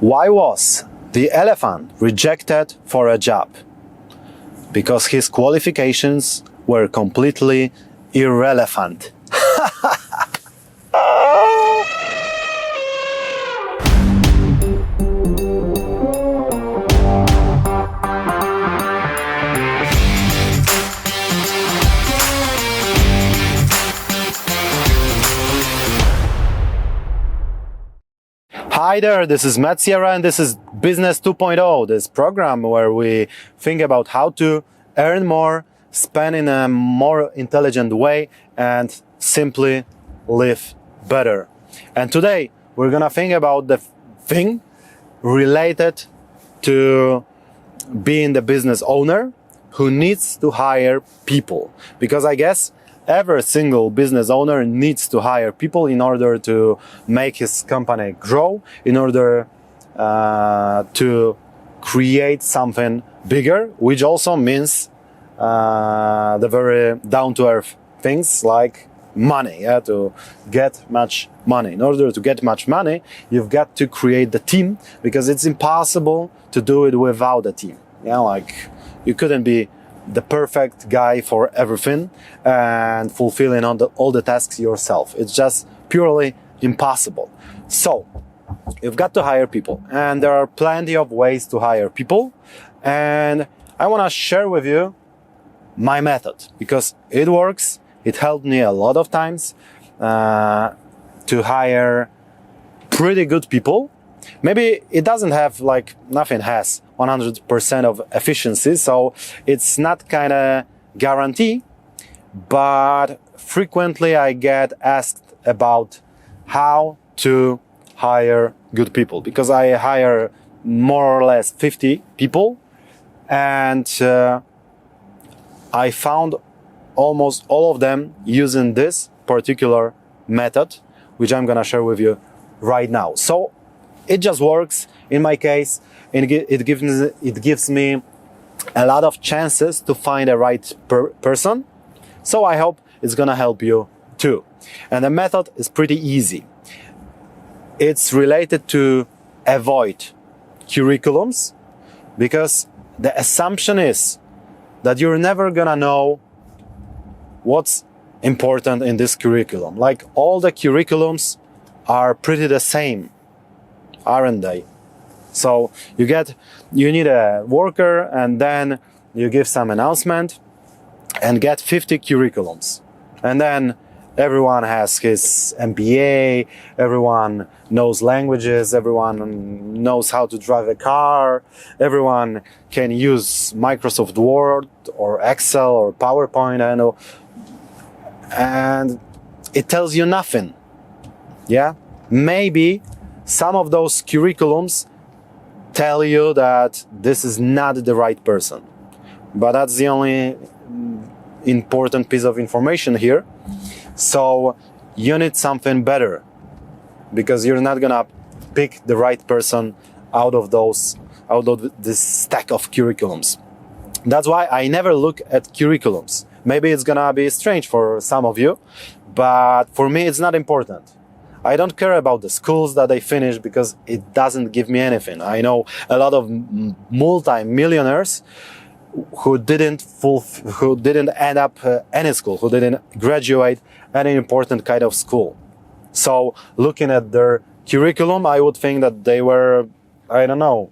Why was the elephant rejected for a job? Because his qualifications were completely irrelevant. Hi there, this is Matt Sierra and this is Business 2.0, this program where we think about how to earn more, spend in a more intelligent way and simply live better. And today we're gonna think about the thing related to being the business owner who needs to hire people. Because I guess every single business owner needs to hire people in order to make his company grow, in order to create something bigger, which also means the very down-to-earth things like money, to get much money. In order to get much money, you've got to create the team, because it's impossible to do it without a team. Like you couldn't be the perfect guy for everything and fulfilling all the tasks yourself. It's just purely impossible. So you've got to hire people, and there are plenty of ways to hire people. And I want to share with you my method, because it works. It helped me a lot of times to hire pretty good people. Maybe it doesn't have, like, nothing has 100% of efficiency, so it's not kind of guarantee, but frequently I get asked about how to hire good people, because I hire more or less 50 people, and I found almost all of them using this particular method, which I'm gonna share with you right now. So it just works in my case. It gives me a lot of chances to find a right person. So I hope it's gonna help you too. And the method is pretty easy. It's related to avoid curriculums, because the assumption is that you're never gonna know what's important in this curriculum. Like, all the curriculums are pretty the same, aren't they? So you need a worker, and then you give some announcement and get 50 curriculums. And then everyone has his MBA, everyone knows languages, everyone knows how to drive a car, everyone can use Microsoft Word or Excel or PowerPoint, I know. And it tells you nothing. Maybe some of those curriculums tell you that this is not the right person, but that's the only important piece of information here. So you need something better, because you're not gonna pick the right person out of this stack of curriculums. That's why I never look at curriculums. Maybe it's gonna be strange for some of you, but for me it's not important. I don't care about the schools that they finish, because it doesn't give me anything. I know a lot of multi-millionaires who didn't end up any school, who didn't graduate any important kind of school. So looking at their curriculum, I would think that they were, I don't know,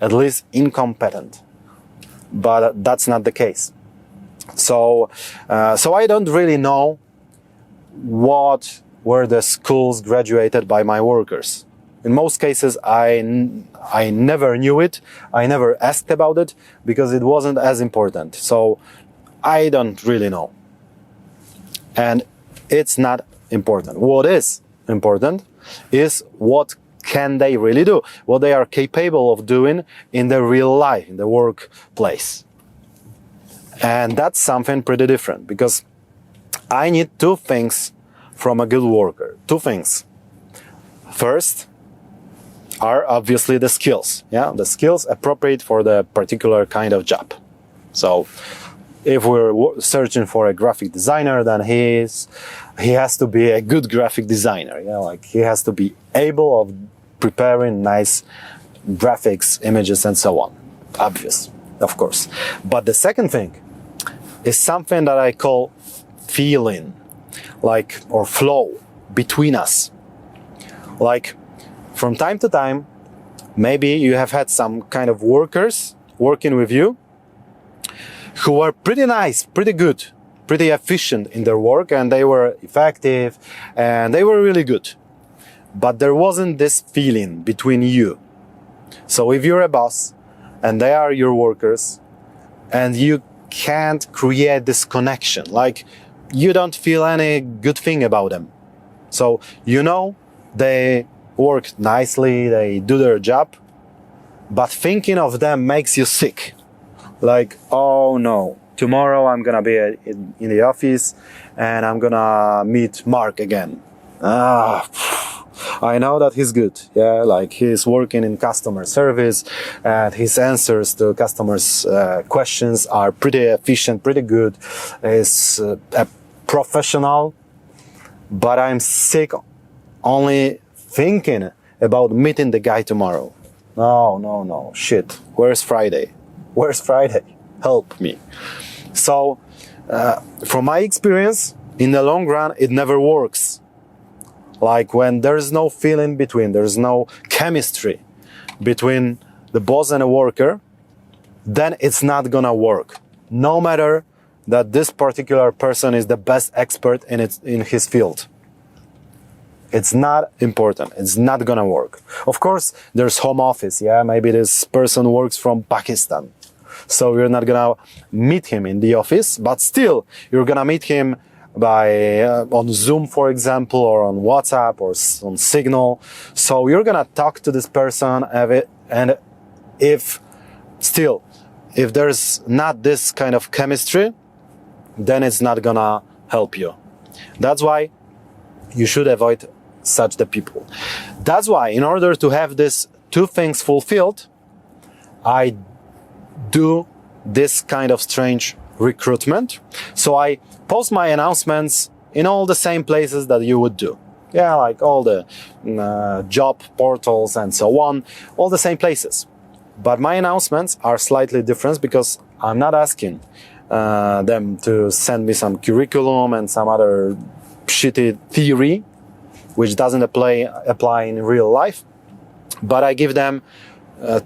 at least incompetent. But that's not the case. So I don't really know what were the schools graduated by my workers. In most cases, I never knew it. I never asked about it, because it wasn't as important. So I don't really know. And it's not important. What is important is what can they really do, what they are capable of doing in the real life, in the workplace. And that's something pretty different, because I need two things from a good worker. Two things. First are obviously the skills. The skills appropriate for the particular kind of job. So if we're searching for a graphic designer, then he has to be a good graphic designer. Like, he has to be able of preparing nice graphics, images, and so on. Obvious, of course. But the second thing is something that I call feeling, like, or flow between us. Like, from time to time, maybe you have had some kind of workers working with you who were pretty nice, pretty good, pretty efficient in their work, and they were effective, and they were really good. But there wasn't this feeling between you. So if you're a boss, and they are your workers, and you can't create this connection, like you don't feel any good thing about them. So you know they work nicely, they do their job, but thinking of them makes you sick. Like, oh no, tomorrow I'm gonna be in the office and I'm gonna meet Mark again. I know that he's good, yeah, like he's working in customer service and his answers to customers' questions are pretty efficient, pretty good. He's a professional, but I'm sick only thinking about meeting the guy tomorrow. No, shit, where's Friday? Where's Friday? Help me. So, from my experience, in the long run, it never works. Like when there's no feeling between, there's no chemistry between the boss and a worker, then it's not gonna work. No matter that this particular person is the best expert in his field. It's not important. It's not gonna work. Of course, there's home office. Yeah, maybe this person works from Pakistan. So you're not gonna meet him in the office, but still you're gonna meet him by on Zoom, for example, or on WhatsApp or on Signal. So you're gonna talk to this person, and if there's not this kind of chemistry, then it's not gonna help you. That's why you should avoid such the people. That's why, in order to have these two things fulfilled, I do this kind of strange recruitment. So I post my announcements in all the same places that you would do. Yeah, like all the job portals and so on, all the same places. But my announcements are slightly different because I'm not asking them to send me some curriculum and some other shitty theory, which doesn't apply in real life. But I give them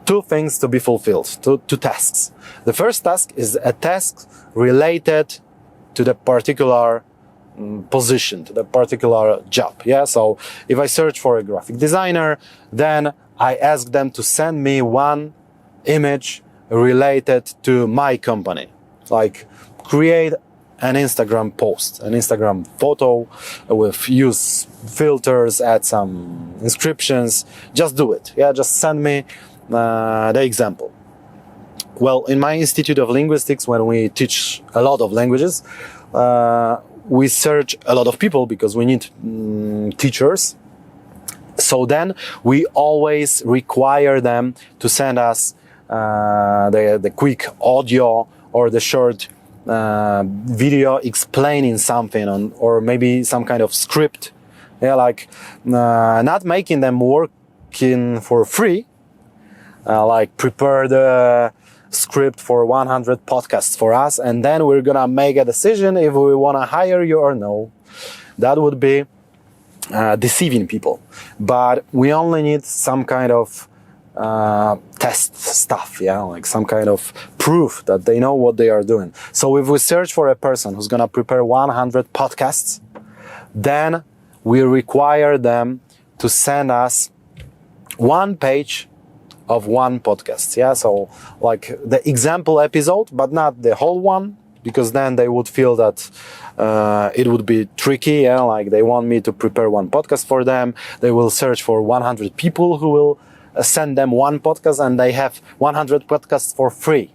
two things to be fulfilled, two tasks. The first task is a task related to the particular position, to the particular job. Yeah, so if I search for a graphic designer, then I ask them to send me one image related to my company. Like create an Instagram post, an Instagram photo with use filters, add some inscriptions, just do it. Yeah, just send me the example. Well, in my Institute of Linguistics, when we teach a lot of languages, we search a lot of people because we need teachers. So then we always require them to send us the quick audio or the short video explaining something or maybe some kind of script. Yeah, like not making them working for free, like prepare the script for 100 podcasts for us, and then we're gonna make a decision if we wanna hire you or no. That would be deceiving people. But we only need some kind of test stuff, yeah, like some kind of proof that they know what they are doing. So if we search for a person who's gonna prepare 100 podcasts, then we require them to send us one page of one podcast, yeah, so like the example episode, but not the whole one, because then they would feel that it would be tricky, yeah, like they want me to prepare one podcast for them. They will search for 100 people who will send them one podcast, and they have 100 podcasts for free.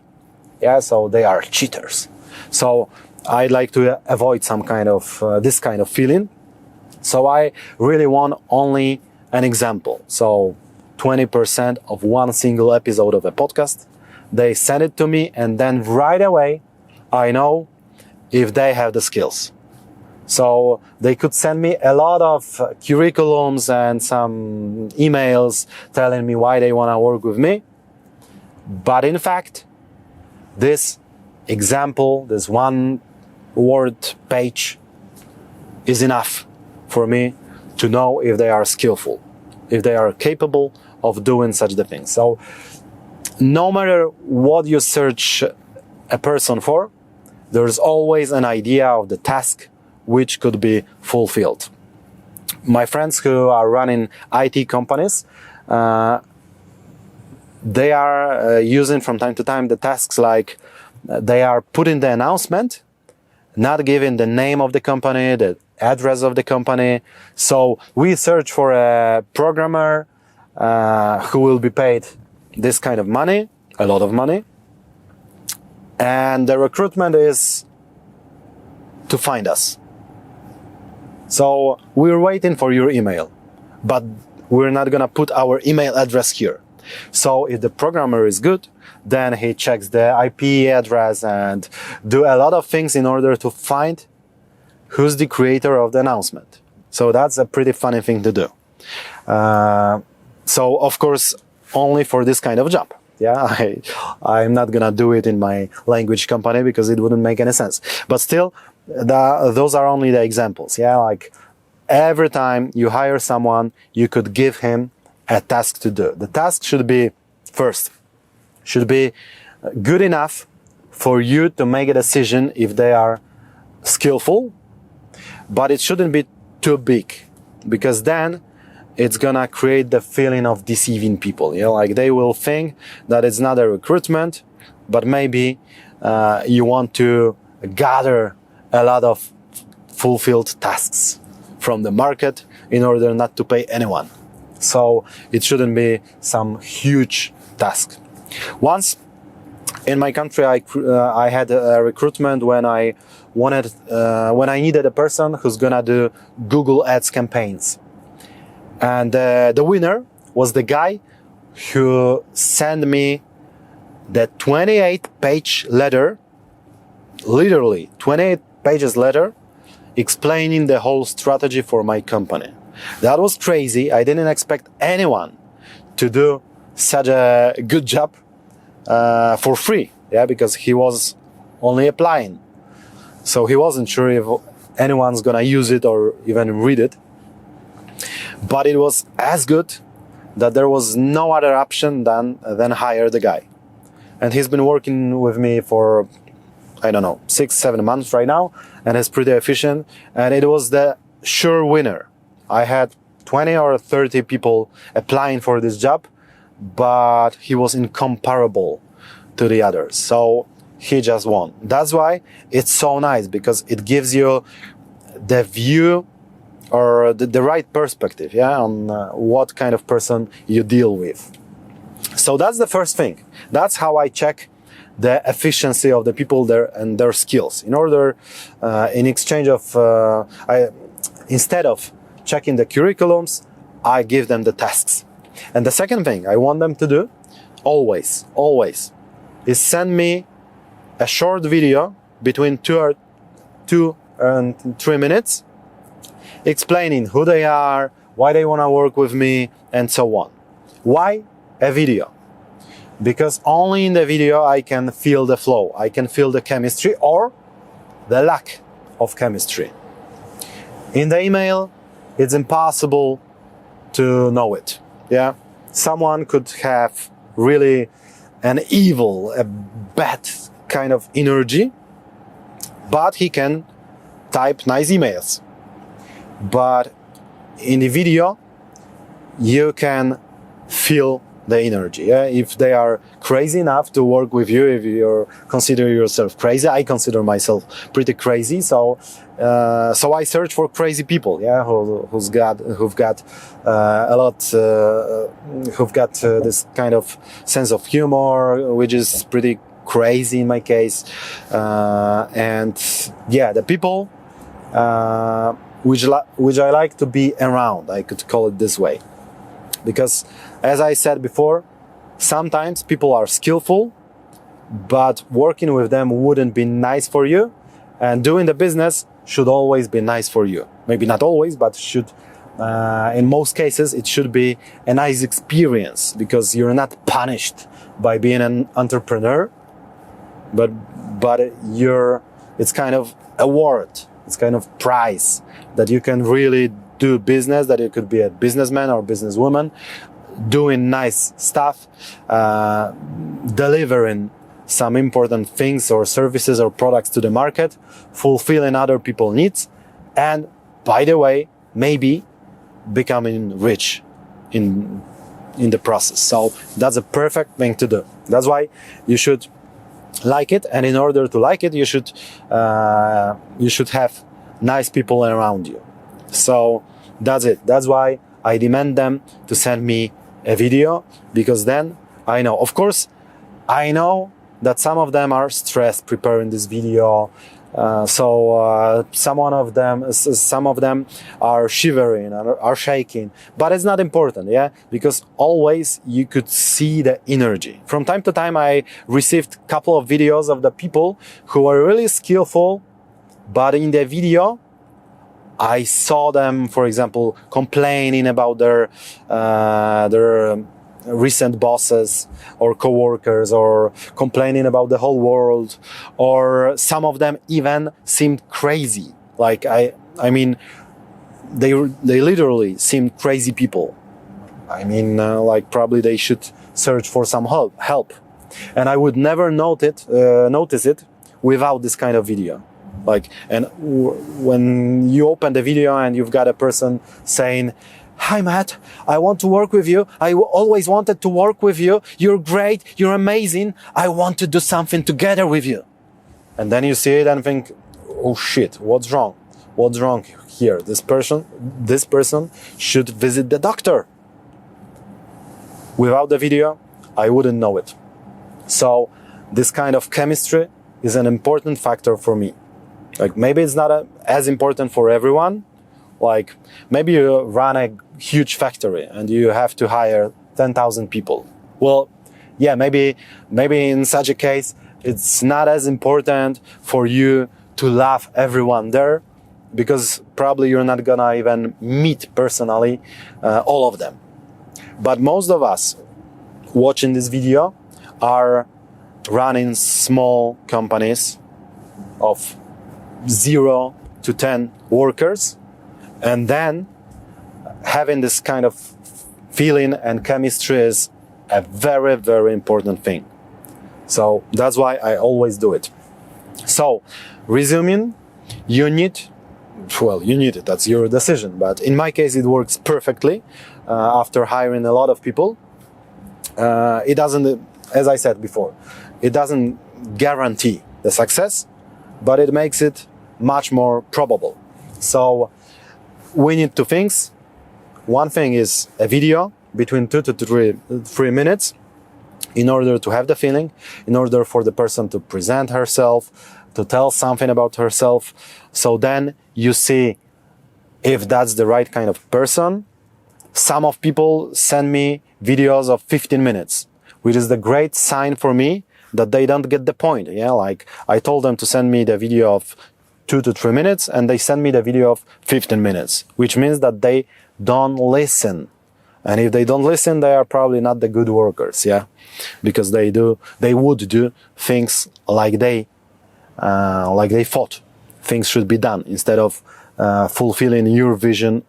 Yeah, so they are cheaters. So I like to avoid some kind of this kind of feeling. So I really want only an example. So 20% of one single episode of a podcast. They send it to me, and then right away I know if they have the skills. So they could send me a lot of curriculums and some emails telling me why they want to work with me. But in fact, this example, this one word page is enough for me to know if they are skillful, if they are capable of doing such the thing. So no matter what you search a person for, there's always an idea of the task which could be fulfilled. My friends who are running IT companies, they are using from time to time the tasks like they are putting the announcement, not giving the name of the company, the address of the company. So we search for a programmer who will be paid this kind of money, a lot of money. And the recruitment is to find us. So we're waiting for your email, but we're not gonna put our email address here. So if the programmer is good, then he checks the IP address and do a lot of things in order to find who's the creator of the announcement. So that's a pretty funny thing to do. So of course, only for this kind of job. Yeah, I'm not gonna do it in my language company because it wouldn't make any sense. But still, those are only the examples. Yeah, like every time you hire someone, you could give him a task to do. The task should be good enough for you to make a decision if they are skillful, but it shouldn't be too big, because then it's gonna create the feeling of deceiving people. You know, like they will think that it's not a recruitment, but maybe you want to gather a lot of fulfilled tasks from the market in order not to pay anyone. So it shouldn't be some huge task. Once in my country, I had a recruitment when I needed a person who's gonna do Google Ads campaigns. And the winner was the guy who sent me the 28-page letter, literally 28 pages letter, explaining the whole strategy for my company. That was crazy. I didn't expect anyone to do such a good job for free, yeah, because he was only applying. So he wasn't sure if anyone's gonna use it or even read it. But it was as good that there was no other option than hire the guy. And he's been working with me for, I don't know, 6-7 months right now, and is pretty efficient. And it was the sure winner. I had 20 or 30 people applying for this job, but he was incomparable to the others. So he just won. That's why it's so nice, because it gives you the view or the right perspective, yeah, on what kind of person you deal with. So that's the first thing. That's how I check the efficiency of the people there and their skills. In order, in exchange of, instead of checking the curriculums, I give them the tasks. And the second thing I want them to do, always, is send me a short video between 2 and 3 minutes, explaining who they are, why they want to work with me, and so on. Why a video? Because only in the video I can feel the flow, I can feel the chemistry or the lack of chemistry. In the email, it's impossible to know it. Yeah, someone could have really an evil, a bad kind of energy, but he can type nice emails. But in the video, you can feel the energy. Yeah? If they are crazy enough to work with you, if you consider yourself crazy, I consider myself pretty crazy. So I search for crazy people, yeah, who've got a lot, who've got this kind of sense of humor, which is pretty crazy in my case, and yeah, the people which I like to be around, I could call it this way. Because, as I said before, sometimes people are skillful, but working with them wouldn't be nice for you, and doing the business should always be nice for you. Maybe not always, but should, in most cases, it should be a nice experience, because you're not punished by being an entrepreneur, but it's kind of award, it's kind of prize that you can really do business, that you could be a businessman or businesswoman, doing nice stuff, delivering some important things or services or products to the market, fulfilling other people's needs, and by the way, maybe becoming rich in the process. So that's a perfect thing to do. That's why you should like it, and in order to like it, you should have nice people around you. So that's it. That's why I demand them to send me a video, because then I know. Of course, I know that some of them are stressed preparing this video. Some of them are shivering, are shaking, but it's not important, yeah, because always you could see the energy. From time to time, I received a couple of videos of the people who are really skillful, but in the video, I saw them, for example, complaining about their recent bosses or coworkers, or complaining about the whole world, or some of them even seemed crazy. Like I mean, they literally seemed crazy people. I mean, like probably they should search for some help. And I would never notice it without this kind of video. Like, and when you open the video and you've got a person saying, "Hi Matt, I want to work with you. I always wanted to work with you. You're great. You're amazing. I want to do something together with you." And then you see it and think, "Oh shit, what's wrong? What's wrong here? This person should visit the doctor." Without the video, I wouldn't know it. So this kind of chemistry is an important factor for me. Like maybe it's not as important for everyone. Like maybe you run a huge factory and you have to hire 10,000 people. Well, yeah, maybe in such a case, it's not as important for you to love everyone there, because probably you're not gonna even meet personally all of them. But most of us watching this video are running small companies of 0 to 10 workers, and then having this kind of feeling and chemistry is a very, very important thing. So that's why I always do it. So resuming, you need it, that's your decision. But in my case, it works perfectly after hiring a lot of people. It doesn't, as I said before, it doesn't guarantee the success, but it makes it much more probable. So we need two things. One thing is a video between 2 to 3 minutes, in order to have the feeling, in order for the person to present herself, to tell something about herself. So then you see if that's the right kind of person. Some of people send me videos of 15 minutes, which is the great sign for me that they don't get the point. Yeah, like I told them to send me the video of 2 to 3 minutes, and they send me the video of 15 minutes, which means that they don't listen. And if they don't listen, they are probably not the good workers, yeah, because they would do things like they thought things should be done, instead of fulfilling your vision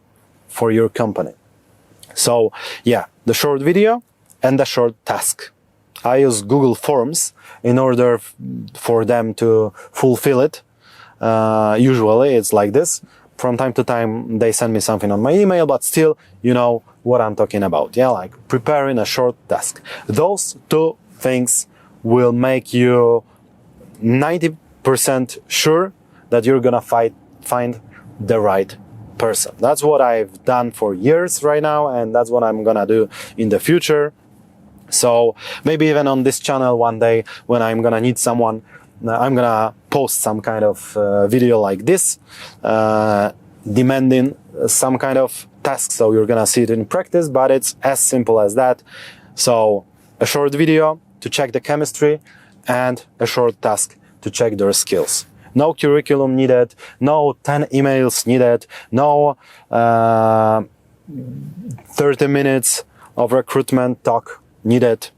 for your company. So yeah, the short video and the short task. I use Google Forms in order for them to fulfill it. Usually it's like this. From time to time, they send me something on my email, but still, you know what I'm talking about. Yeah, like preparing a short task. Those two things will make you 90% sure that you're gonna find the right person. That's what I've done for years right now, and that's what I'm gonna do in the future. So maybe even on this channel one day, when I'm gonna need someone, I'm gonna post some kind of video like this, demanding some kind of task. So you're gonna see it in practice, but it's as simple as that. So a short video to check the chemistry, and a short task to check their skills. no curriculum needed, no 10 emails needed, no 30 minutes of recruitment talk needed.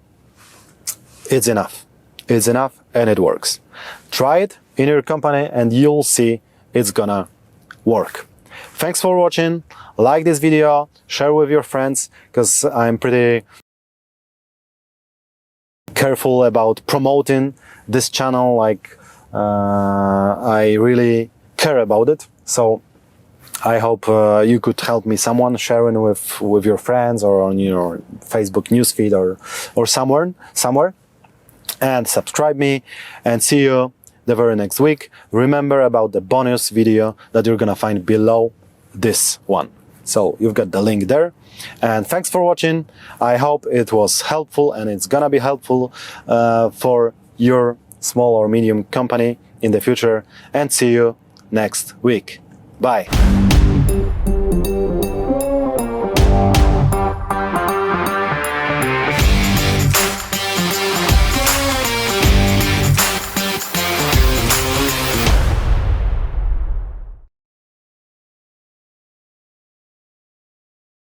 It's enough. It's enough and it works. Try it in your company and you'll see it's gonna work. Thanks for watching. Like this video, share with your friends, because I'm pretty careful about promoting this channel. Like I really care about it. So I hope you could help me someone sharing with your friends or on your Facebook newsfeed or somewhere. And subscribe me and see you the very next week. Remember about the bonus video that you're gonna find below this one. So you've got the link there. And thanks for watching. I hope it was helpful and it's gonna be helpful for your small or medium company in the future. And see you next week. Bye.